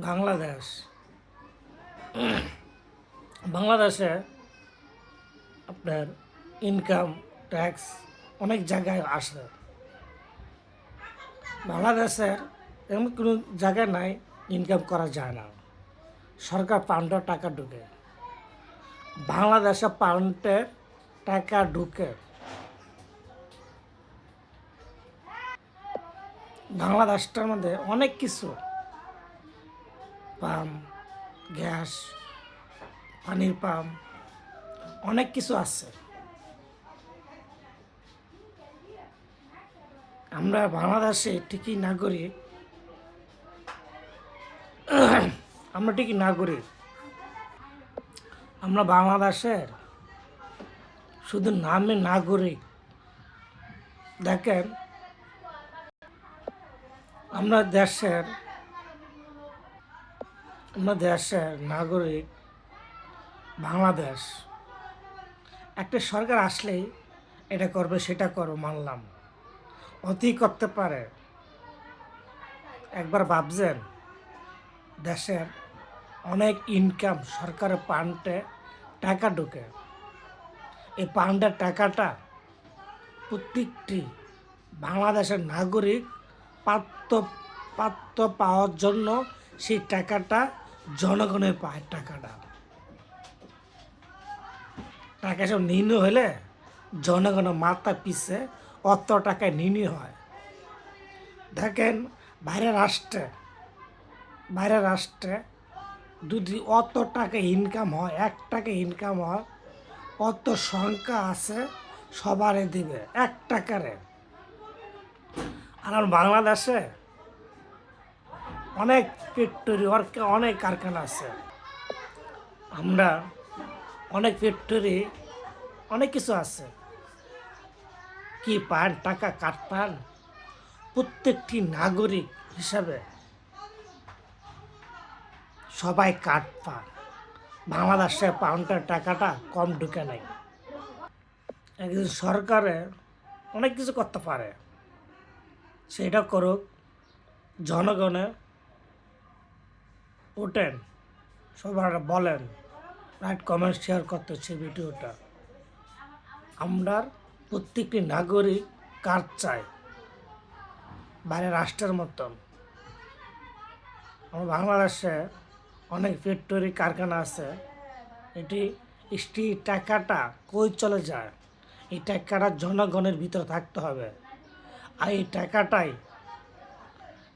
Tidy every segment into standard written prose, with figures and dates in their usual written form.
বাংলাদেশ বাংলাদেশে আপনার income tax অনেক জায়গায় আসে। বাংলাদেশের এমন কোনো জায়গা নাই ইনকাম করা যায় না। সরকার পাউন্ডে টাকা ঢুকে, বাংলাদেশে পাউন্ডে টাকা ঢুকে। বাংলাদেশটার মধ্যে অনেক কিছু পাম্প, গ্যাস, পানির পাম্প, অনেক কিছু আছে। আমরা বাংলাদেশে ঠিকই নাগরিক, আমরা ঠিকই নাগরিক। আমরা বাংলাদেশের শুধু নামে নাগরিক। দেখেন, আমরা দেশের নাগরিক। বাংলাদেশ একটা সরকার আসলেই এটা করবে সেটা করো মানলাম, অতি করতে পারে। একবার ভাবছেন দেশের অনেক ইনকাম সরকারের পান্ডে টাকা ঢুকে, এই পান্ডের টাকাটা প্রত্যেকটি বাংলাদেশের নাগরিক পাত্র পাওয়ার জন্য সেই টাকাটা জনগণের পায়। টাকা সব নির্ণয় হলে জনগণের মাথা পিছে অত টাকায় নির্ণয় হয়। দেখেন, বাইরের রাষ্ট্রে যদি অত টাকা ইনকাম হয়, 1 টাকা ইনকাম হয়, অত সংখ্যা আছে সবারে দিবে 1 টাকারে। আর বাংলাদেশে অনেক ফ্যাক্টরি, অনেক কারখানা আছে। আমরা অনেক ফ্যাক্টরি, অনেক কিছু আছে। কি পান? টাকা কাট পান। প্রত্যেকটি নাগরিক হিসাবে সবাই কাট পান। বাংলাদেশে পাউন্ডের টাকাটা কম ঢুকে নাই। একজন সরকারে অনেক কিছু করতে পারে, সেটা করুক। জনগণে ওঠেন, সবার বলেন, রাইট কমেন্ট শেয়ার করতেছে ভিডিওটা। আমরা প্রত্যেকটি নাগরিক কাজ চাই, বাইরের রাষ্ট্রের মতন। আমার বাংলাদেশে অনেক ফ্যাক্টরি, কারখানা আছে। টাকাটা কই চলে যায়? এই টাকাটা জনগণের ভিতরে থাকতে হবে। আর এই টাকাটাই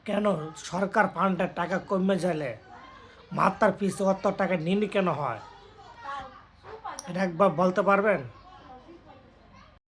কেন সরকার ফান্ডের টাকা কমে গেলে মাথার পিছু অত টাকা নিনি কেন হয়? এটা একবার বলতে পারবেন?